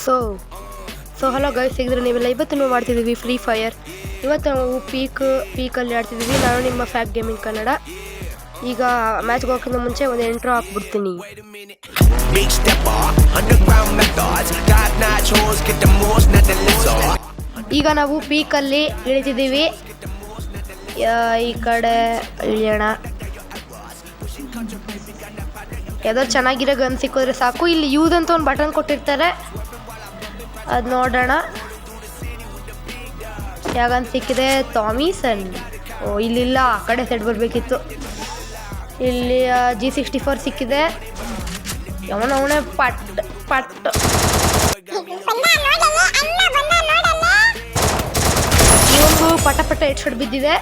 So hello guys, ಸಿಗಿದ್ರೆ ನೀವೆಲ್ಲ ಇವತ್ತು ನಾವು ಮಾಡ್ತಿದ್ದೀವಿ ಫ್ರೀ ಫೈರ್. ಇವತ್ತು ನಾವು ಪೀಕಲ್ಲಿ ಆಡ್ತಿದ್ದೀವಿ. ನಾನು ನಿಮ್ಮ ಫ್ಯಾಕ್ ಗೇಮಿಂಗ್ ಕನ್ನಡ. ಈಗ ಮ್ಯಾಚ್ಗೆ ಹೋಗೋಕ್ಕಿಂತ ಮುಂಚೆ ಒಂದು ಇಂಟ್ರೋ ಹಾಕ್ಬಿಡ್ತೀನಿ. ಈಗ ನಾವು ಪೀಕಲ್ಲಿ ಇಳಿತಿದ್ದೀವಿ. ಈ ಕಡೆ ಇಳಿಯೋಣ. ಯಾವ್ದಾದ್ರು ಚೆನ್ನಾಗಿರೋ ಗನ್ ಸಿಕ್ಕಿದ್ರೆ ಸಾಕು. ಇಲ್ಲಿ ಯೂಸ್ ಅಂತ ಒಂದು ಬಟನ್ ಕೊಟ್ಟಿರ್ತಾರೆ, ಅದು ನೋಡೋಣ. ಯಾಗಂತ ಸಿಕ್ಕಿದೆ ಥಾಮಿಸನ್. ಇಲ್ಲಿಲ್ಲ, ಆ ಕಡೆ ಸೈಡ್ ಬರಬೇಕಿತ್ತು. ಇಲ್ಲಿ G64 ಸಿಕ್ಕಿದೆ. ಅವನೇ ಪಟ್ ಇವನಿಗೂ ಪಟ ಹೆಡ್ ಶಾಟ್ ಬಿದ್ದಿದೆ.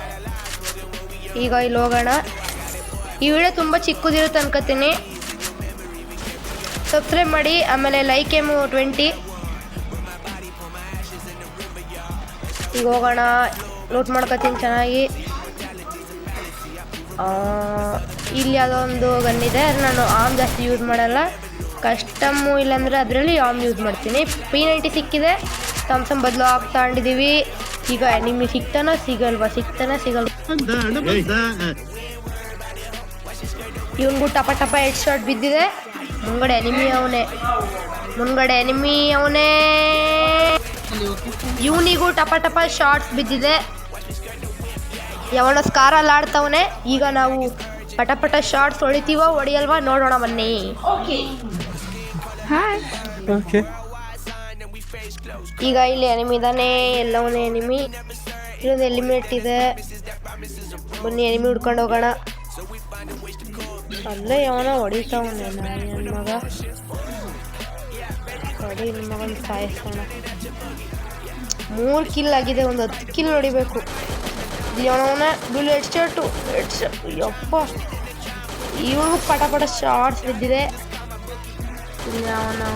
ಈಗ ಇಲ್ಲಿ ಹೋಗೋಣ. ಈ ವಿಡಿಯೋ ತುಂಬ ಚಿಕ್ಕದಿರುತ್ತೆ ಅನ್ಕೋತೀನಿ. ಸಬ್ಸ್ಕ್ರೈಬ್ ಮಾಡಿ, ಆಮೇಲೆ ಲೈಕ್ 20. ಈಗ ಹೋಗೋಣ. ಲೂಟ್ ಮಾಡ್ಕೊತೀನಿ ಚೆನ್ನಾಗಿ. ಇಲ್ಲಿ ಅದೊಂದು ಗನ್ ಇದೆ, ನಾನು ಆರ್ಮ್ ಜಾಸ್ತಿ ಯೂಸ್ ಮಾಡಲ್ಲ. ಕಸ್ಟಮ್ಮು ಇಲ್ಲಾಂದರೆ ಅದರಲ್ಲಿ ಆರ್ಮ್ ಯೂಸ್ ಮಾಡ್ತೀನಿ. P90 ಸಿಕ್ಕಿದೆ. ಥಾಮ್ಸನ್ ಬದಲು ತಗೊಂಡಿದ್ದೀವಿ. ಈಗ ನಿಮಗೆ ಸಿಗ್ತಾನೋ ಸಿಗಲ್ವಾ? ಇವನಿಗೂ ಟಪ ಹೆಡ್ ಶಾಟ್ ಬಿದ್ದಿದೆ. ಮುಂಗಡೆ ಎನಿಮಿ ಅವನೇ. ಇವನಿಗೂ ಟಪ ಶಾರ್ಟ್ಸ್ ಬಿದ್ದಿದೆ. ಯಾವನ ಸ್ಕಾರಲ್ಲಿ ಆಡ್ತವನೆ. ಈಗ ನಾವು ಪಟ ಶಾರ್ಟ್ಸ್ ಹೊಡಿತೀವೋ ಹೊಡಿಯಲ್ವಾ ನೋಡೋಣ ಬನ್ನಿ. ಈಗ ಇಲ್ಲಿ ಎನಿಮಿ ಇದ್ದಾನೆ. ಎಲ್ಲವನೇ ಎನಿಮಿ. ಇಲ್ಲೊಂದು ಎಲಿಮಿನೇಟ್ ಇದೆ. ಬನ್ನಿ ಎನಿಮಿ ಹುಡ್ಕೊಂಡು ಹೋಗೋಣ. ಅಲ್ಲೇ ಯಾವನ ಹೊಡಿತಾವನೆ. ನನ್ನ ಮಗ ಹೊಡಿ, ನಿಮ್ಮ ಮಗನ ಸಾಯಿಸೋಣ. 3 ಕಿಲ್ ಆಗಿದೆ, ಒಂದು 10 ಕಿಲ್ ಹೊಡಿಬೇಕು. ಅವನ ಬಿಲ್ ಹೆಡ್ ಶಾಟ್. ಯಪ್ಪ, ಇವನು ಪಟ ಶಾರ್ಟ್ಸ್ ಬಿದ್ದಿದೆ. ಅವನೇ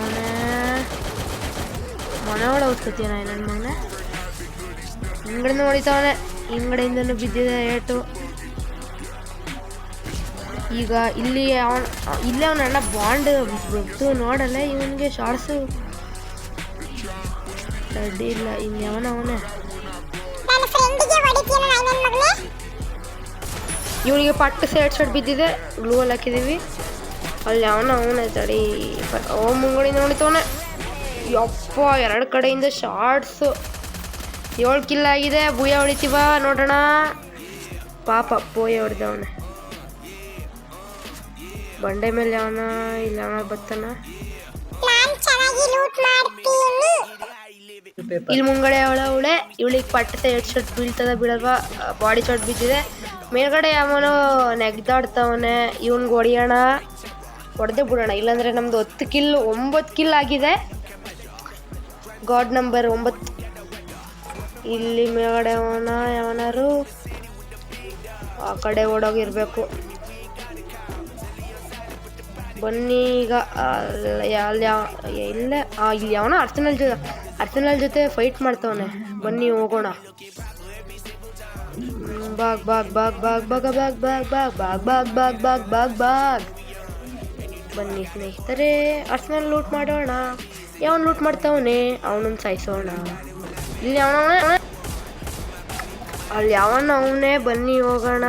ಮನೆ ಒಳಗೆ ಹೊತ್ಕೋತೀಯ ನನ್ನ ಮಗನ. ಹಿಂಗಡೆಯಿಂದ ಹೊಡಿತಾವನೆ, ಹಿಂಗಡೆಯಿಂದನೂ ಬಿದ್ದಿದೆ ಏಟು. ಈಗ ಇಲ್ಲೇ ಅವನ ಅಣ್ಣ ಬಾಂಡ್ ಬಿದ್ದು ನೋಡಲ್ಲ. ಇವನಿಗೆ ಶಾರ್ಟ್ಸು ಅಡ್ಡಿ ಇಲ್ಲ. ಅವನೇ ಇವನಿಗೆ ಪಟ್ಟು ಸೈಡ್ ಶಾಟ್ ಬಿದ್ದಿದೆ. ಗ್ಲೂ ಅಲ್ಲಿ ಹಾಕಿದ್ದೀವಿ. ಅಲ್ಲಿ ಅವನೇ ತಡಿ. ಮುಂಗಡಿಂದ ನೋಡಿತವನೆ. ಯಪ್ಪ, 2 ಕಡೆಯಿಂದ ಶಾರ್ಟ್ಸು. 7 ಕಿಲ್ ಆಗಿದೆ. ಬೂಯ ಹೊಡಿತೀವ ನೋಡೋಣ. ಪಾಪ ಬೂಯ ಹೊಡೆದವನೆ. ಬಂಡೆ ಮೇಲೆ ಅವನ ಇಲ್ಲ ಬತ್ತಾನ. ಇಲ್ಲಿ ಮುಂಗಡೆ ಅವಳೆ. ಇವಳಿಗೆ ಪಟ್ಟದ ಹೆಡ್ ಶಾಟ್ ಬೀಳ್ತದ ಬಿಡಲ್ವಾ? ಬಾಡಿ ಶಾಟ್ ಬಿದ್ದಿದೆ. ಮೇಲ್ಗಡೆ ಅವನು ನೆಗ್ದಾಡ್ತವನೆ. ಇವನ್ಗೆ ಹೊಡಿಯೋಣ, ಹೊಡೆದೇ ಬಿಡೋಣ. ಇಲ್ಲಾಂದ್ರೆ ನಮ್ದು 9 ಕಿಲ್ ಆಗಿದೆ. God number 9. ಇಲ್ಲಿ ಮೇಲ್ಗಡೆ ಯಾವನಾರು ಆ ಕಡೆ ಓಡೋಗಿರ್ಬೇಕು. ಬನ್ನಿ ಈಗ. ಇಲ್ಲ, ಇಲ್ಲಿ ಯಾವನ ಅರ್ಸನಲ್ ಜೊತೆ ಫೈಟ್ ಮಾಡ್ತವನೆ. ಬನ್ನಿ ಹೋಗೋಣ. ಬಾಗ್ ಬನ್ನಿ ಸ್ನೇಹಿತರೆ, ಅರ್ಸನಲ್ ಲೂಟ್ ಮಾಡೋಣ. ಯಾವನ್ ಲೂಟ್ ಮಾಡ್ತಾವನೆ ಅವನನ್ನು ಸಾಯಿಸೋಣ. ಇಲ್ಲಿ ಅಲ್ಲಿ ಅವನೇ. ಬನ್ನಿ ಹೋಗೋಣ.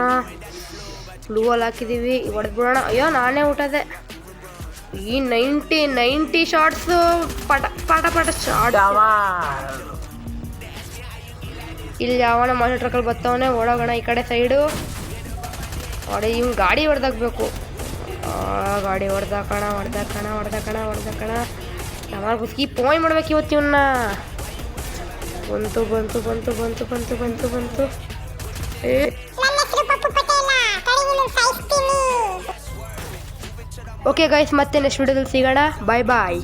ಗ್ಲೂವಲ್ಲಿ ಹಾಕಿದ್ದೀವಿ. ಹೊಡೆದ್ಬಿಡೋಣ. ಅಯ್ಯೋ, ನಾನೇ ಊಟದೆ. ಈ 90 ಶಾರ್ಟ್ಸು ಪಟ ಶಾರ್ಟ್. ಇಲ್ಲಿ ಯಾವನ ಮಾಸ್ಟರ್ ಟ್ರಕ್ಕಲ್ಲಿ ಬರ್ತಾವನೆ. ಓಡೋಗೋಣ ಈ ಕಡೆ ಸೈಡು. ಇವ್ನು ಗಾಡಿ ಹೊಡೆದಾಕ್ಬೇಕು. ಗಾಡಿ ಹೊಡೆದಾಕಣ. ಯಾವಾಗ ಬುಸ್ಕಿ ಪೋಯ್ ಮಾಡ್ಬೇಕು ಇವತ್ತು ಇವನ್ನ. ಬಂತು. ಓಕೆ ಗೈಸ್, ಮತ್ತೆ ನೆಕ್ಸ್ಟ್ ವಿಡಿಯೋದಲ್ಲಿ ಸಿಗೋಣ. ಬಾಯ್.